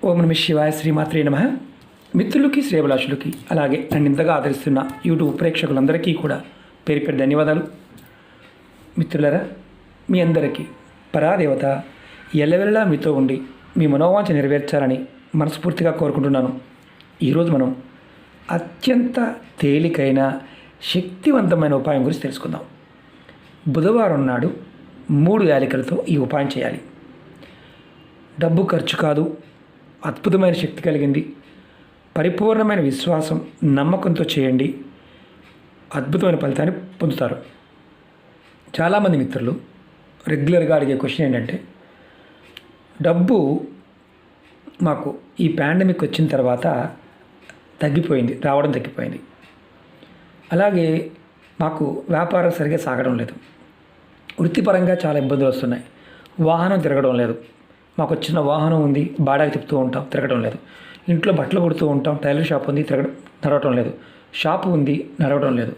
ఓం నమ శివాయ, శ్రీమాత్రే నమః. మిత్రులకి, శ్రేయభిలాషులకి, అలాగే నన్ను ఇంతగా ఆదరిస్తున్న యూట్యూబ్ ప్రేక్షకులందరికీ కూడా పేరు పేరు ధన్యవాదాలు. మిత్రులరా, మీ అందరికీ పరాదేవత ఎల్లవెల్లా మీతో ఉండి మీ మనోవాంఛ నెరవేర్చాలని మనస్ఫూర్తిగా కోరుకుంటున్నాను. ఈరోజు మనం అత్యంత తేలికైన శక్తివంతమైన ఉపాయం గురించి తెలుసుకుందాం. బుధవారం నాడు 3 యాలకులతో ఈ ఉపాయం చేయాలి. డబ్బు ఖర్చు కాదు, అద్భుతమైన శక్తి కలిగింది. పరిపూర్ణమైన విశ్వాసం, నమ్మకంతో చేయండి, అద్భుతమైన ఫలితాన్ని పొందుతారు. చాలామంది మిత్రులు రెగ్యులర్గా అడిగే క్వశ్చన్ ఏంటంటే, డబ్బు మాకు ఈ పాండమిక్ వచ్చిన తర్వాత రావడం తగ్గిపోయింది. అలాగే మాకు వ్యాపారం సరిగ్గా సాగడం లేదు, వృత్తిపరంగా చాలా ఇబ్బందులు వస్తున్నాయి, వాహనం తిరగడం లేదు, మాకు వచ్చిన వాహనం ఉంది బాడాకి తిప్పుతూ ఉంటాం, తిరగడం లేదు, ఇంట్లో బట్టలు కుడుతూ ఉంటాం, టైలర్ షాప్ ఉంది, నడవడం లేదు, షాపు ఉంది, నడవడం లేదు.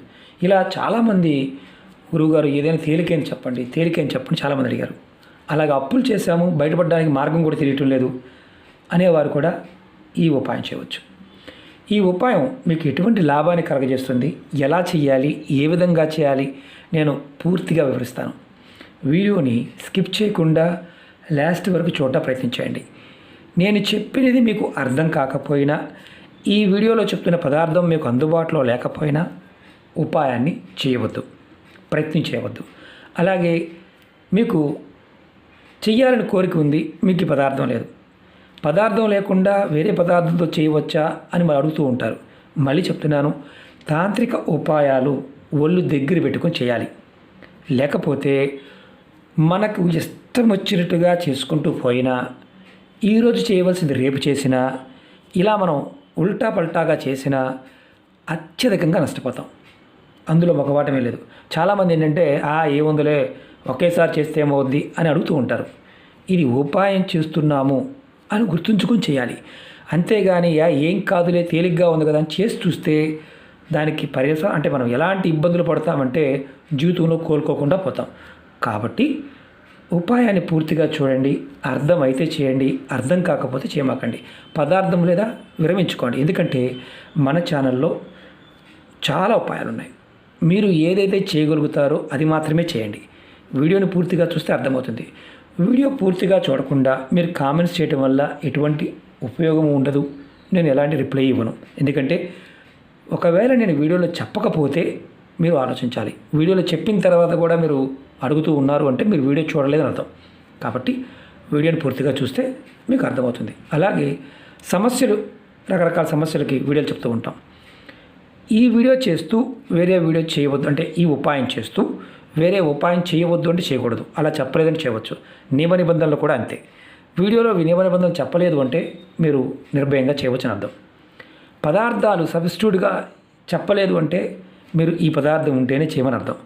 ఇలా చాలామంది గురువుగారు ఏదైనా తేలికని చెప్పండి చాలామంది అడిగారు. అలాగే అప్పులు చేశాము, బయటపడడానికి మార్గం కూడా తెలియటం లేదు అనేవారు కూడా ఈ ఉపాయం చేయవచ్చు. ఈ ఉపాయం మీకు ఎటువంటి లాభాన్ని కలగజేస్తుంది, ఎలా చేయాలి, ఏ విధంగా చేయాలి, నేను పూర్తిగా వివరిస్తాను. వీడియోని స్కిప్ చేయకుండా లాస్ట్ వరకు ప్రయత్నించండి. నేను చెప్పినది మీకు అర్థం కాకపోయినా, ఈ వీడియోలో చెప్తున్న పదార్థం మీకు అందుబాటులో లేకపోయినా ఉపాయాన్ని ప్రయత్నం చేయవద్దు. అలాగే మీకు చెయ్యాలని కోరిక ఉంది, మీకు ఈ పదార్థం లేదు, పదార్థం లేకుండా వేరే పదార్థంతో చేయవచ్చా అని మరి అడుగుతూ ఉంటారు. మళ్ళీ చెప్తున్నాను, తాంత్రిక ఉపాయాలు ఒళ్ళు దగ్గర పెట్టుకొని చేయాలి. లేకపోతే మనకు ఇష్టం వచ్చినట్టుగా చేసుకుంటూ పోయినా, ఈరోజు చేయవలసింది రేపు చేసినా, ఇలా మనం ఉల్టా పల్టాగా చేసినా అత్యధికంగా నష్టపోతాం. అందులో మొకవాటమే లేదు. చాలామంది ఏంటంటే ఏముందిలే ఒకేసారి చేస్తే ఏమవుద్ది అని అడుగుతూ ఉంటారు. ఇది ఉపాయం చేస్తున్నాము అని గుర్తుంచుకొని చేయాలి. అంతేగాని ఏం కాదులే తేలిగ్గా ఉంది కదా అని చేసి చూస్తే దానికి అంటే మనం ఎలాంటి ఇబ్బందులు పడతామంటే జీవితంలో కోలుకోకుండా పోతాం. కాబట్టి ఉపాయాన్ని పూర్తిగా చూడండి, అర్థమైతే చేయండి, అర్థం కాకపోతే చేయమాకండి. పదార్థం లేదా విరమించుకోండి. ఎందుకంటే మన ఛానల్లో చాలా ఉపాయాలు ఉన్నాయి. మీరు ఏదైతే చేయగలుగుతారో అది మాత్రమే చేయండి. వీడియోని పూర్తిగా చూస్తే అర్థమవుతుంది. వీడియో పూర్తిగా చూడకుండా మీరు కామెంట్స్ చేయడం వల్ల ఎటువంటి ఉపయోగం ఉండదు. నేను ఎలాంటి రిప్లై ఇవ్వను. ఎందుకంటే ఒకవేళ నేను వీడియోలో చెప్పకపోతే మీరు ఆలోచించాలి. వీడియోలో చెప్పిన తర్వాత కూడా మీరు అడుగుతూ ఉన్నారు అంటే మీరు వీడియో చూడలేదని అర్థం. కాబట్టి వీడియోని పూర్తిగా చూస్తే మీకు అర్థమవుతుంది. అలాగే రకరకాల సమస్యలకి వీడియోలు చెప్తూ ఉంటాం. ఈ వీడియో చేస్తూ వేరే వీడియో చేయవద్దు అంటే, ఈ ఉపాయం చేస్తూ వేరే ఉపాయం చేయవద్దు అంటే చేయకూడదు. అలా చెప్పలేదని చేయవచ్చు. నియమ నిబంధనలు కూడా అంతే. వీడియోలో నియమ నిబంధనలు చెప్పలేదు అంటే మీరు నిర్భయంగా చేయవచ్చు అని అర్థం. పదార్థాలు సబ్స్టిట్యూట్గా చెప్పలేదు అంటే మీరు ఈ పదార్థం ఉంటేనే చేయమని అర్థం.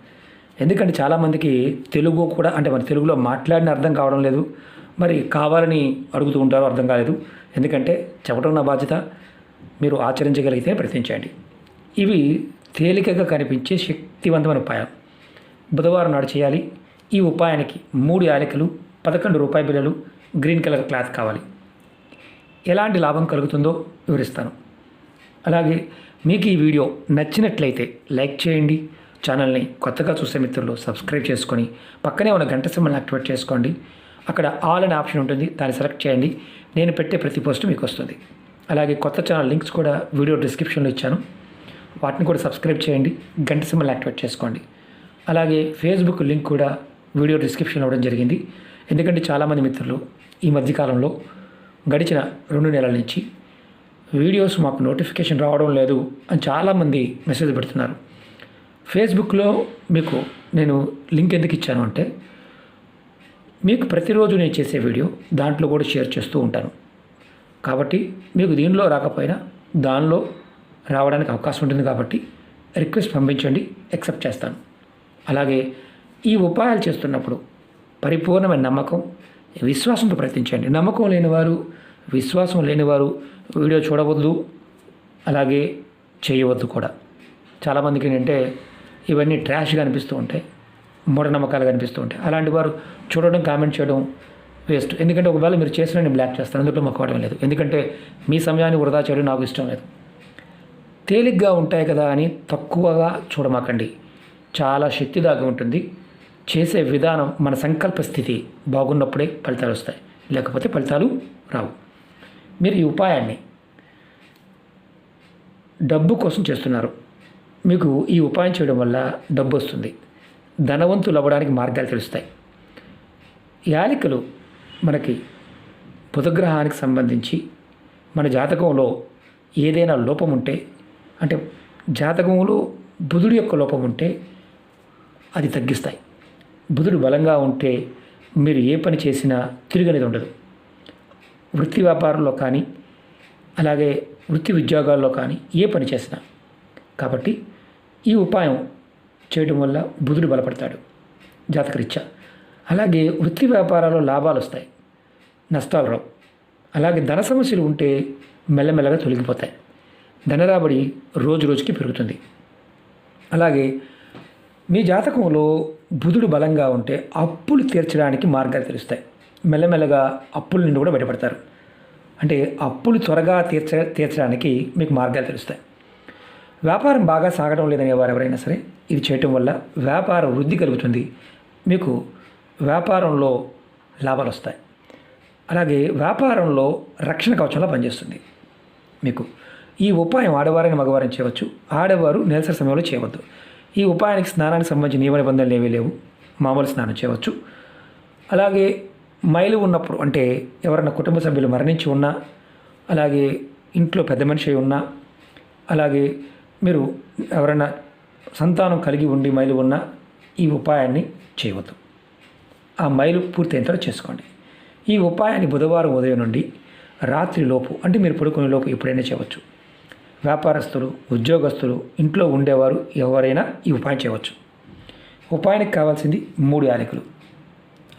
ఎందుకంటే చాలామందికి తెలుగు కూడా అంటే మన తెలుగులో మాట్లాడిన అర్థం కావడం లేదు, మరి కావాలని అడుగుతూ ఉంటారో అర్థం కాలేదు. ఎందుకంటే చెప్పడం నా బాధ్యత, మీరు ఆచరించగలిగితే ప్రయత్నించండి. ఇవి తేలికగా కనిపించే శక్తివంతమైన ఉపాయం. బుధవారం నాడు చేయాలి. ఈ ఉపాయానికి 3 యాలకులు, 11 రూపాయి బిళ్ళలు, గ్రీన్ కలర్ క్లాత్ కావాలి. ఎలాంటి లాభం కలుగుతుందో వివరిస్తాను. అలాగే మీకు ఈ వీడియో నచ్చినట్లయితే లైక్ చేయండి. ఛానల్ని కొత్తగా చూసే మిత్రులు సబ్స్క్రైబ్ చేసుకొని పక్కనే ఉన్న గంట సింబల్ని యాక్టివేట్ చేసుకోండి. అక్కడ ఆల్ అనే ఆప్షన్ ఉంటుంది, దాన్ని సెలెక్ట్ చేయండి. నేను పెట్టే ప్రతి పోస్ట్ మీకు వస్తుంది. అలాగే కొత్త ఛానల్ లింక్స్ కూడా వీడియో డిస్క్రిప్షన్లో ఇచ్చాను, వాటిని కూడా సబ్స్క్రైబ్ చేయండి, గంట సింబల్ని యాక్టివేట్ చేసుకోండి. అలాగే ఫేస్బుక్ లింక్ కూడా వీడియో డిస్క్రిప్షన్లో ఇవ్వడం జరిగింది. ఎందుకంటే చాలామంది మిత్రులు ఈ మధ్యకాలంలో గడిచిన 2 నెలల నుంచి వీడియోస్ మాకు నోటిఫికేషన్ రావడం లేదు అని చాలామంది మెసేజ్ పెడుతున్నారు. ఫేస్బుక్లో మీకు నేను లింక్ ఎందుకు ఇచ్చాను అంటే, మీకు ప్రతిరోజు నేను చేసే వీడియో దాంట్లో కూడా షేర్ చేస్తూ ఉంటాను. కాబట్టి మీకు దీనిలో రాకపోయినా దానిలో రావడానికి అవకాశం ఉంటుంది. కాబట్టి రిక్వెస్ట్ పంపించండి, యాక్సెప్ట్ చేస్తాను. అలాగే ఈ ఉపాయాలు చేస్తున్నప్పుడు పరిపూర్ణమైన నమ్మకం, విశ్వాసంతో ప్రయత్నించండి. నమ్మకం లేనివారు, విశ్వాసం లేనివారు వీడియో చూడవద్దు, అలాగే చేయవద్దు కూడా. చాలామందికి ఏంటంటే ఇవన్నీ ట్రాష్గా అనిపిస్తూ ఉంటాయి, మూఢనమ్మకాలుగా అనిపిస్తూ ఉంటాయి. అలాంటి వారు చూడడం, కామెంట్ చేయడం వేస్ట్. ఎందుకంటే ఒకవేళ మీరు చేసిన నేను బ్లాక్ చేస్తాను, అందులో మొక్కవడం లేదు. ఎందుకంటే మీ సమయాన్ని వృధా చేయడం నాకు ఇష్టం లేదు. తేలిగ్గా ఉంటాయి కదా అని తక్కువగా చూడమాకండి. చాలా శక్తి దాగి ఉంటుంది. చేసే విధానం, మన సంకల్ప స్థితి బాగున్నప్పుడే ఫలితాలు వస్తాయి, లేకపోతే ఫలితాలు రావు. మీరు ఈ ఉపాయాన్ని డబ్బు కోసం చేస్తున్నారు. మీకు ఈ ఉపాయం చేయడం వల్ల డబ్బు వస్తుంది, ధనవంతులు అవ్వడానికి మార్గాలు తెలుస్తాయి. యాలికలు మనకి బుధగ్రహానికి సంబంధించి మన జాతకంలో ఏదైనా లోపం ఉంటే, అంటే జాతకంలో బుధుడి యొక్క లోపం ఉంటే అది తగ్గిస్తాయి. బుధుడు బలంగా ఉంటే మీరు ఏ పని చేసినా తిరిగనేది ఉండదు. వృత్తి వ్యాపారంలో కానీ, అలాగే వృత్తి ఉద్యోగాల్లో కానీ ఏ పని చేసినా. కాబట్టి ఈ ఉపాయం చేయడం వల్ల బుధుడు బలపడతాడు జాతకరీత్యా. అలాగే వృత్తి వ్యాపారాల్లో లాభాలు వస్తాయి, నష్టాలు రావు. అలాగే ధన సమస్యలు ఉంటే మెల్లమెల్లగా తొలగిపోతాయి. ధనరాబడి రోజు రోజుకి పెరుగుతుంది. అలాగే మీ జాతకంలో బుధుడు బలంగా ఉంటే అప్పులు తీర్చడానికి మార్గాలు తెలుస్తాయి. మెల్లమెల్లగా అప్పుల నుండి కూడా బయటపడతారు. అంటే అప్పులు త్వరగా తీర్చడానికి మీకు మార్గాలు తెలుస్తాయి. వ్యాపారం బాగా సాగడం లేదనే వారు ఎవరైనా సరే ఇది చేయటం వల్ల వ్యాపార వృద్ధి కలుగుతుంది. మీకు వ్యాపారంలో లాభాలు వస్తాయి. అలాగే వ్యాపారంలో రక్షణ కవచంలో పనిచేస్తుంది. మీకు ఈ ఉపాయం ఆడవారైన మగవారిని చేయవచ్చు. ఆడవారు నెలసరి సమయంలో చేయవద్దు. ఈ ఉపాయానికి స్నానానికి సంబంధించిన నియమ నిబంధనలు ఏమీ లేవు. మామూలు స్నానం చేయవచ్చు. అలాగే మైలు ఉన్నప్పుడు, అంటే ఎవరైనా కుటుంబ సభ్యులు మరణించి ఉన్నా, అలాగే ఇంట్లో పెద్ద మనిషి ఉన్నా, అలాగే మీరు ఎవరైనా సంతానం కలిగి ఉండి మైలు ఉన్నా ఈ ఉపాయాన్ని చేయవద్దు. ఆ మైలు పూర్తయిన తర్వాత చేసుకోండి. ఈ ఉపాయాన్ని బుధవారం ఉదయం నుండి రాత్రి లోపు, అంటే మీరు పడుకునే లోపు ఎప్పుడైనా చేయవచ్చు. వ్యాపారస్తులు, ఉద్యోగస్తులు, ఇంట్లో ఉండేవారు ఎవరైనా ఈ ఉపాయం చేయవచ్చు. ఉపాయానికి కావాల్సింది 3 యాలకులు,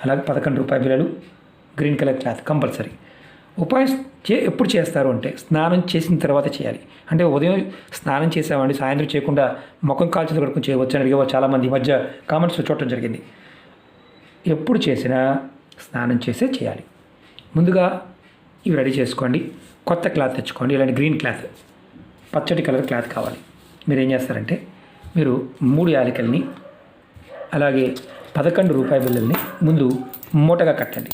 అలాగే 11 రూపాయల బిళ్ళలు, గ్రీన్ కలర్ క్లాత్ కంపల్సరీ. ఉపాయం ఎప్పుడు చేస్తారు అంటే స్నానం చేసిన తర్వాత చేయాలి. అంటే ఉదయం స్నానం చేసామండి, సాయంత్రం చేయకుండా ముఖం కాల్చేది కడుక్కొని చేయవచ్చు అని అడిగేవారు చాలామంది ఈ మధ్య కామెంట్స్ చూడటం జరిగింది. ఎప్పుడు చేసినా స్నానం చేసే చేయాలి. ముందుగా ఇవి రెడీ చేసుకోండి. కొత్త క్లాత్ తెచ్చుకోండి. ఇలాంటి గ్రీన్ క్లాత్, పచ్చటి కలర్ క్లాత్ కావాలి. మీరు ఏం చేస్తారంటే, మీరు 3 యాలకుల్ని అలాగే 11 రూపాయల బిళ్ళల్ని ముందు మూటగా కట్టండి.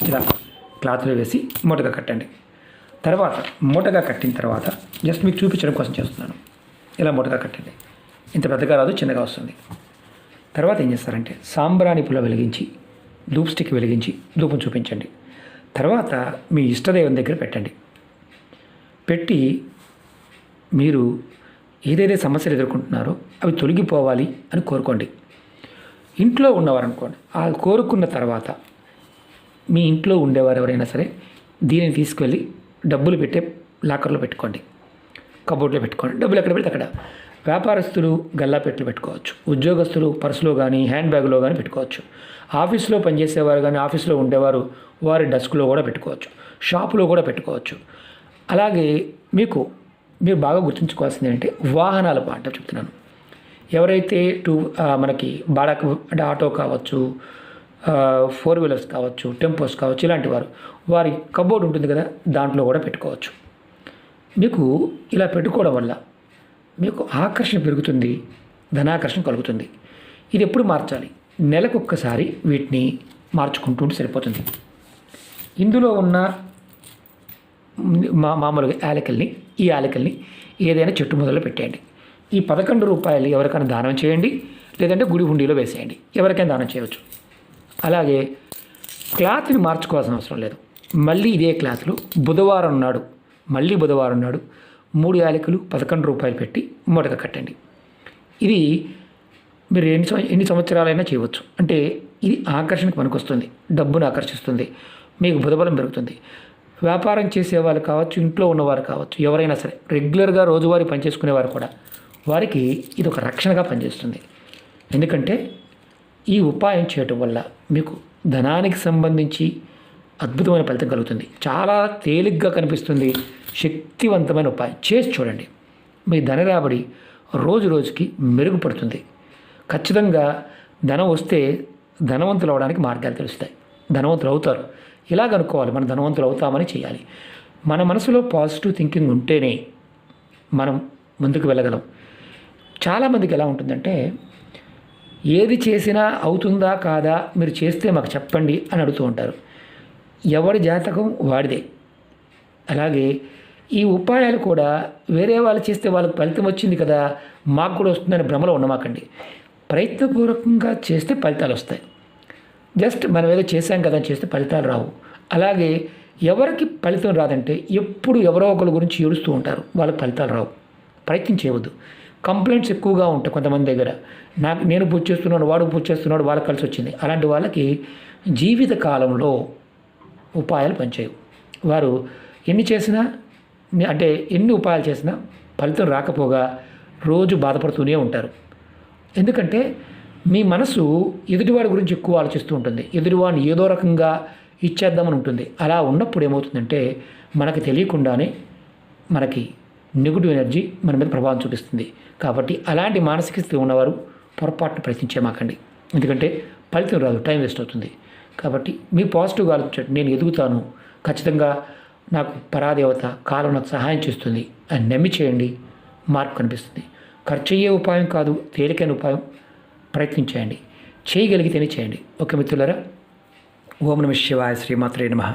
ఇలా క్లాత్లో వేసి మూటగా కట్టండి. తర్వాత మూటగా కట్టిన తర్వాత జస్ట్ మీకు చూపించడం కోసం చేస్తున్నాను. ఇలా మూటగా కట్టండి. ఇంత పెద్దగా రాదు, చిన్నగా వస్తుంది. తర్వాత ఏం చేస్తారంటే సాంబ్రాణి పుల్ల వెలిగించి, ధూప్ స్టిక్ వెలిగించి ధూపం చూపించండి. తర్వాత మీ ఇష్టదైవం దగ్గర పెట్టండి. పెట్టి మీరు ఏదైతే సమస్యలు ఎదుర్కొంటున్నారో అవి తొలగిపోవాలి అని కోరుకోండి. ఇంట్లో ఉన్నవారు అనుకోండి, ఆ కోరుకున్న తర్వాత మీ ఇంట్లో ఉండేవారు ఎవరైనా సరే దీనిని తీసుకెళ్ళి డబ్బులు పెట్టే లాకర్లో పెట్టుకోండి, కబోర్డ్లో పెట్టుకోండి. డబ్బులు ఎక్కడ పెడితే అక్కడ. వ్యాపారస్తులు గల్లాపెట్లు పెట్టుకోవచ్చు, ఉద్యోగస్తులు పర్సులో కానీ హ్యాండ్ బ్యాగ్లో కానీ పెట్టుకోవచ్చు, ఆఫీస్లో పనిచేసేవారు కానీ ఆఫీస్లో ఉండేవారు వారి డెస్క్లో కూడా పెట్టుకోవచ్చు, షాపులో కూడా పెట్టుకోవచ్చు. అలాగే మీరు బాగా గుర్తుంచుకోవాల్సింది ఏంటంటే వాహనాల పాట చెప్తున్నాను. ఎవరైతే మనకి బాడాకు అంటే ఆటో కావచ్చు, 4 వీలర్స్ కావచ్చు, టెంపోస్ కావచ్చు, ఇలాంటి వారి కబోర్డ్ ఉంటుంది కదా, దాంట్లో కూడా పెట్టుకోవచ్చు. మీకు ఇలా పెట్టుకోవడం వల్ల మీకు ఆకర్షణ పెరుగుతుంది, ధనాకర్షణ కలుగుతుంది. ఇది ఎప్పుడు మార్చాలి? నెలకొక్కసారి వీటిని మార్చుకుంటూ సరిపోతుంది. ఇందులో ఉన్న మామూలుగా ఈ యాలకుల్ని ఏదైనా చెట్టు మొదలు పెట్టేయండి. ఈ 11 రూపాయలు ఎవరికైనా దానం చేయండి, లేదంటే గుడి హుండీలో వేసేయండి. ఎవరికైనా దానం చేయవచ్చు. అలాగే క్లాత్ని మార్చుకోవాల్సిన అవసరం లేదు. మళ్ళీ ఇదే క్లాత్లో బుధవారం నాడు 3 యాలకులు 11 రూపాయలు పెట్టి మూటగా కట్టండి. ఇది మీరు ఎన్ని సంవత్సరాలైనా చేయవచ్చు. అంటే ఇది ఆకర్షణకు పనికొస్తుంది, డబ్బును ఆకర్షిస్తుంది, మీకు బుధబలం పెరుగుతుంది. వ్యాపారం చేసేవాళ్ళు కావచ్చు, ఇంట్లో ఉన్నవారు కావచ్చు, ఎవరైనా సరే రెగ్యులర్గా రోజువారీ పనిచేసుకునేవారు కూడా వారికి ఇది ఒక రక్షణగా పనిచేస్తుంది. ఎందుకంటే ఈ ఉపాయం చేయటం వల్ల మీకు ధనానికి సంబంధించి అద్భుతమైన ఫలితం కలుగుతుంది. చాలా తేలిగ్గా కనిపిస్తుంది, శక్తివంతమైన ఉపాయం. చేసి చూడండి. మీ ధన రాబడి రోజు రోజుకి మెరుగుపడుతుంది. ఖచ్చితంగా ధనం వస్తే ధనవంతులు అవడానికి మార్గాలు తెలుస్తాయి. ధనవంతులు అవుతారు. ఇలాగ అనుకోవాలి, మనం ధనవంతులు అవుతామని చేయాలి. మన మనసులో పాజిటివ్ థింకింగ్ ఉంటేనే మనం ముందుకు వెళ్ళగలం. చాలామందికి ఎలా ఉంటుందంటే, ఏది చేసినా అవుతుందా కాదా మీరు చేస్తే మాకు చెప్పండి అని అడుగుతూ ఉంటారు. ఎవరి జాతకం వాడిదే. అలాగే ఈ ఉపాయాలు కూడా వేరే వాళ్ళు చేస్తే వాళ్ళకి ఫలితం వచ్చింది కదా, మాకు కూడా వస్తుందని భ్రమలో ఉండమాకండి. ప్రయత్నపూర్వకంగా చేస్తే ఫలితాలు వస్తాయి. జస్ట్ మనం ఏదో చేశాం కదా అని చేస్తే ఫలితాలు రావు. అలాగే ఎవరికి ఫలితం రాదంటే ఎప్పుడు ఎవరో ఒకరి గురించి ఏడుస్తూ ఉంటారు, వాళ్ళకి ఫలితాలు రావు. ప్రయత్నం చేయవద్దు. కంప్లైంట్స్ ఎక్కువగా ఉంటాయి కొంతమంది దగ్గర. నేను పూజ చేస్తున్నాడు, వాడు పూజ చేస్తున్నాడు, వాళ్ళకి కలిసి వచ్చింది. అలాంటి వాళ్ళకి జీవిత కాలంలో ఉపాయాలు పనిచేయవు. వారు ఎన్ని చేసినా, అంటే ఎన్ని ఉపాయాలు చేసినా ఫలితం రాకపోగా రోజు బాధపడుతూనే ఉంటారు. ఎందుకంటే మీ మనసు ఎదుటివాడి గురించి ఎక్కువ ఆలోచిస్తూ ఉంటుంది. ఎదుటివాడిని ఏదో రకంగా ఇచ్చేద్దామని ఉంటుంది. అలా ఉన్నప్పుడు ఏమవుతుందంటే మనకి తెలియకుండానే మనకి నెగిటివ్ ఎనర్జీ మన మీద ప్రభావం చూపిస్తుంది. కాబట్టి అలాంటి మానసిక స్థితి ఉన్నవారు పొరపాటును ప్రయత్నించేమాకండి. ఎందుకంటే ఫలితం రాదు, టైం వేస్ట్ అవుతుంది. కాబట్టి మీ పాజిటివ్గా ఆలోచించండి. నేను ఎదుగుతాను, ఖచ్చితంగా నాకు పరాదేవత కాలం నాకు సహాయం చేస్తుంది అని నమ్మి చేయండి, మార్పు కనిపిస్తుంది. ఖర్చు అయ్యే ఉపాయం కాదు, తేలికైన ఉపాయం. ప్రయత్నించేయండి, చేయగలిగితేనే చేయండి. ఓకే మిత్రులారా, ఓం నమః శివాయ, శ్రీమాత్రే నమః.